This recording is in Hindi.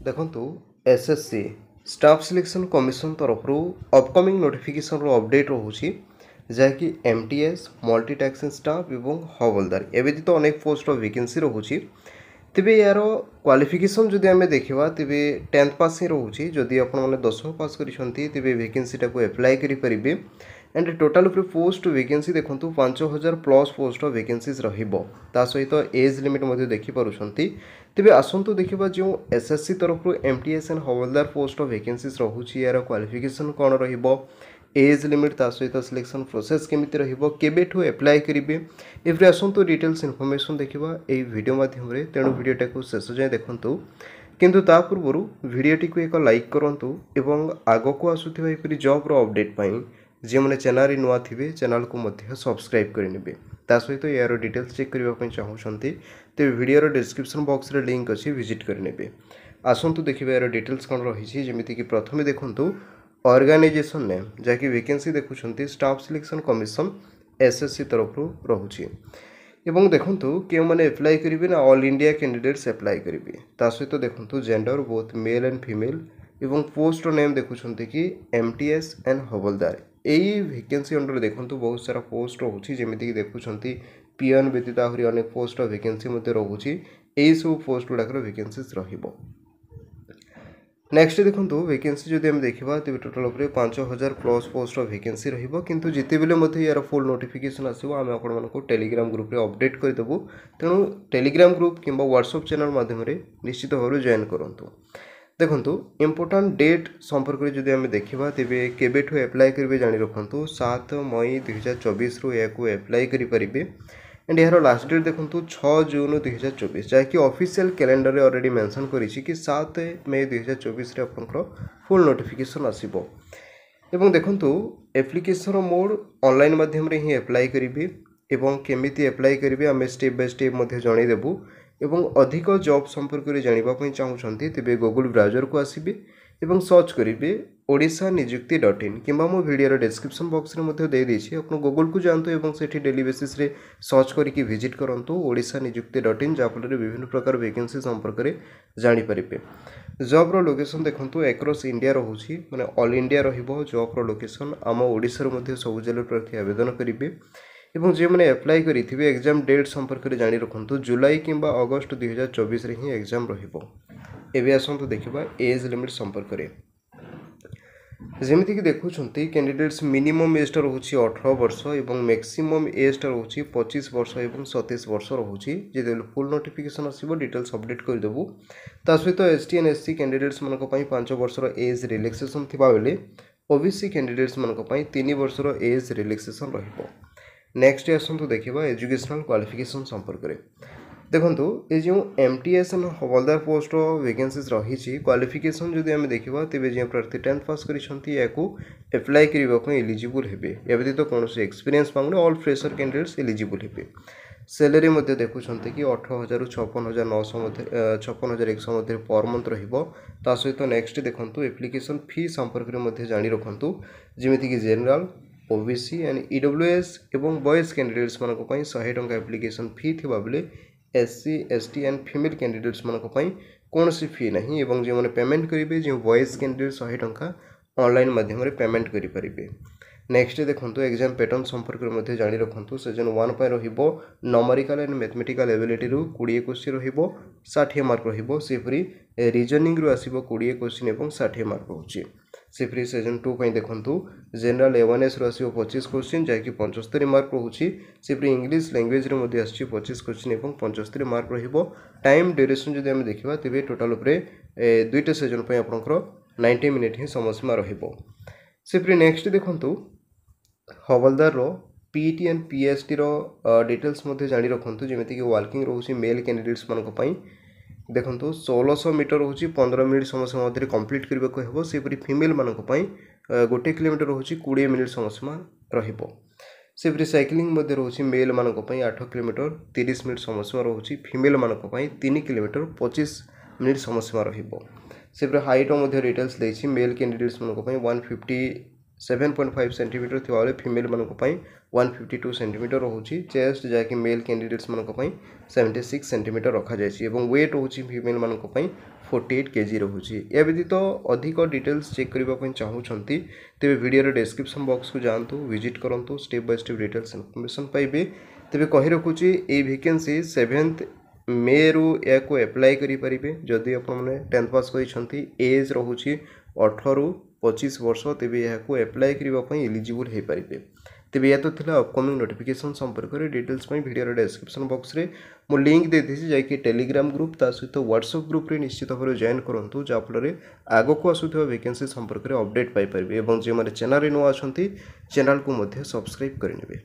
देखंतु एसएससी स्टाफ सिलेक्शन कमिशन तरफ अपकमिंग नोटिफिकेशन रो अपडेट रोची जहाँकि एमटीएस मल्टी टैक्सिंग स्टाफ एवं हवलदार ए व्यतीत अनेक पोस्ट वैकेंसी रोची तेबे यार क्वालिफिकेशन जदि आम देखा तेबे 10th पास ही रोचे जदि आपने 10th पास करिसेंती तेबे वैकेंसीटा को अप्लाई करेंगे एंड टोटाल पोस्ट वैकेंसी देखो 5000 प्लस पोस्ट वैकेंसीज ता सहित एज लिमिट देखिपुंट तेबे आसतु देखा जो एसएससी तरफ MTS and havildar post vacancies रोचे यार क्वालिफिकेशन कौन रज लिमिट ता सहित सिलेक्शन प्रोसेस केमिति रहिबो केबेठु अप्लाई करिवे एवरे आसतु डिटेल्स इनफॉरमेशन देखिबा एई वीडियो माध्यम रे तेणु वीडियोटा को शेष जाए देखंतु किंतु ता पूर्व वीडियोटी को एक लाइक करंतु एवं आगो को आसुथिबा एपरि जॉब रो अपडेट पई जे माने चैनल रे नुआ थिबे चैनल को मध्य सब्सक्राइब करिनेबे ता सहित यार डिटेल्स चेक करबा पई चाहउछंती ते वीडियो रो डिस्क्रिप्शन बॉक्स रे लिंक अछि विजिट करिनेबे आसंतु देखिबा यार डिटेल्स कोन रहिछि जेमिति कि प्रथमे देखंतु ऑर्गेनाइजेशन नेम जहाँकि वैकेंसी देखुं स्टाफ सिलेक्शन कमिशन एसएससी तरफ रोचे एवं देखंतु के माने अप्लाई करेंगे ना ऑल इंडिया कैंडिडेट्स अप्लाई करेंगे ता सहित देखंतु gender both male and female एवं पोस्ट नेम देखुं कि एमटीएस एंड हवलदार यही वैकेंसी अंडर देखंतु बहुत सारा पोस्ट रोचे जमीक देखुं पीएन व्यतीत आहरी अनेक पोस्ट वैकेंसी रोचे यही सब पोस्ट गुड़ाकर वैकेंसीज रहिबो। नेक्स्ट देखो वैकेंसी जब आम देखा तेज टोटाल 5000 प्लस पोस्ट वैकेंसी रु जिते बेले यार फुल नोटिफिकेशन आसो आम आपको टेलीग्राम ग्रुप रे अपडेट करदेबू तेणु टेलीग्राम ग्रुप कि व्हाट्सएप चैनल माध्यम निश्चित भाव जॉइन करूँ। देखो इम्पोर्टाट डेट संपर्क में जब आम देखा तेरे केबेठु अप्लाई करेंगे जाणी रखु 7 मई 2024 रु या अप्लाई करेंगे एंड यार लास्ट डेट देखो 6 जून 2024 जहाँकि ऑफिशियल कैलेंडर रे ऑलरेडी मेंशन करिछि कि 7 मई 2024 रे आपनकर फुल नोटिफिकेशन आसीबो एवं देखंतु एप्लिकेशन मोड ऑनलाइन माध्यम रे ही अप्लाई करिवे एवं केमिति अप्लाई करिवे आमे स्टेप बाय स्टेप मध्ये जणाई देबू एवं अधिक जॉब संपर्क में जानिबा पई चाहउछंती तेबे गूगल ब्राउजर को आसीबे एवं सर्च करिवे odisha-niyukti.in किंबा मो वीडियो डिस्क्रिप्शन बॉक्स रे मध्ये दे देछि आपन गूगल को जानतो एवं सेठी डेली बेसिस रे सर्च करिकि विजिट करंतु odisha-niyukti.in जा फल रे विभिन्न प्रकार वैकेंसी संपर्क में जानि परिबे। जॉब रो लोकेशन देखंतु एक्रॉस इंडिया रहउछि माने ऑल इंडिया रहिबो जॉब रो लोकेशन आम ओडिसा रो मध्ये सब जिल्ला प्रार्थी आवेदन करिवे एवं जे मैंने अप्लाई करिथिबे एग्जाम डेट संपर्क में जानि रखंतु जुलाई किंबा अगस्त 2024 रे ही एग्जाम रहिबो। एबे आसंतु देखिबा एज लिमिट संपर्क रे जमीक देखुं कैंडिडेट्स मिनिमम एजटा रोचे 18 वर्ष और मैक्सिमम एजटा रोचे 25 वर्ष और 27 वर्ष रोचे जो फुल नोटिफिकेशन आसो डिटेल्स अपडेट करदेबू ता सहित एसटी एंड एससी कैंडिडेट्स मानक 5 वर्षर एज रिलैक्सेशन थिबा बेले ओबीसी कैंडिडेट्स मानक 3 वर्षर एज रिलैक्सेशन रहिबो। नेक्स्ट आसंतु देखिबा एजुकेशनल क्वालिफिकेशन संपर्क में देखंतु ये जो MTS and havildar post vacancies रही क्वालिफिकेशन जदि आम देखा तेज जो प्रार्थी 10th पास करिसेंती याकू अप्लाई करने एलिजिबल हेबे या व्यतीत कौन एक्सपीरियंस मांगने ऑल फ्रेशर कैंडिडेट्स एलिजिबल हेबे। सैलरी मध्य देखुं कि 18,000 रु 56,100 मध्य पर मंथ ता सहित नेक्स्ट देखंतु एप्लिकेशन फी संपर्क में जानी रखु जमीक जेनराल ओबीसी एंड ईडब्ल्यूएस एवं बॉयज कैंडिडेट्स मानक 100 टंका एप्लिकेशन फी थिबा बेले SC ST and female candidates मानक कौन सी फी नहीं एवं जो मैंने पेमेंट करेंगे जो बॉयज कैंडिडेट 100 टंका ऑनलाइन माध्यम पेमेंट करेंगे। नेक्स्ट देखो एग्जाम पैटर्न संपर्क में जानी रखु सीजन 1 पर रहिबो न्यूमेरिकल एंड मैथमेटिकल एबिलिटी रु 20 क्वेश्चन रहिबो 60 मार्क रहिबो सेपरी रीजनिंग रु आसीबो 20 क्वेश्चन एवं 60 मार्क होची सेपरी सीजन 2 पई देखंतु जनरल अवेयरनेस रु आसीबो 25 क्वेश्चन जाकी 75 मार्क होची सेपरी इंग्लिश लैंग्वेज रे मध्ये आसी 25 क्वेश्चन एवं 75 मार्क रहिबो। टाइम ड्यूरेशन जदि हम देखिबा तेबे टोटल उपरे दुईटा सीजन पई आपनकर 90 मिनिट ही समय सीमा रहिबो। सेपरी नेक्स्ट देखंतु हवलदार रो पीटी एंड पीएसटी रो डिटेल्स मध्ये जानी रखंतु जेमिति कि वाकिंग रोची मेल कैंडिडेट्स मानक पई देखंतु 1600 मीटर रोची 15 मिनिट समय सीमा मध्ये कंप्लीट करबे को हेबो सेपरी फीमेल मानक पई 1 किलोमीटर रोची 20 मिनिट समय सीमा रहिबो। सेपरी साइक्लिंग मध्ये रोची मेल मानक पई 8 किलोमीटर 30 मिनिट समय सीमा रोची फीमेल मानक पई 3 किलोमीटर 25 मिनिट समय सीमा रहिबो। सेपरी हाइट मध्ये डिटेल्स देछि मेल कैंडिडेट्स मानक पई 157.5 सेंटीमीटर थिबा बेले फीमेल मानक पई 152 सेंटीमीटर रोची चेस्ट जाकि मेल कैंडिडेट्स मानक पई 76 सेंटीमीटर रखा जायछि एवं वेट होछि फीमेल मानक पई 48 kg रोचे। या व्यतीत अधिक डिटेल्स चेक करने चाहूँगी तेरे वीडियो डिस्क्रिप्शन बॉक्स को जातु विजिट करूँ step by step details information पाइबे। तेरे कही रखुची ये वैकेंसी 7 मे रु या एप्लाई करेंगे जदि आपने 10th पास कर एज रोचे 18 रु 25 वर्ष तेज यहाँ एप्लाई करने एलिजिबल हो पारे। तेज यह तो था अपकमिंग नोटिफिकेशन संपर्क में डिटेल्स वीडियो डिस्क्रिप्शन बॉक्स में मु लिंक दे दी जाकि टेलीग्राम ग्रुप ता सहित व्हाट्सएप ग्रुप रे निश्चित भाव जॉइन करूँ जहाँफल आग को आसुवा वैकेंसी संपर्क में अपडेट पाइपर और जो मैंने चैनल नुआ अच्छा चैनल को सब्सक्राइब करेंगे।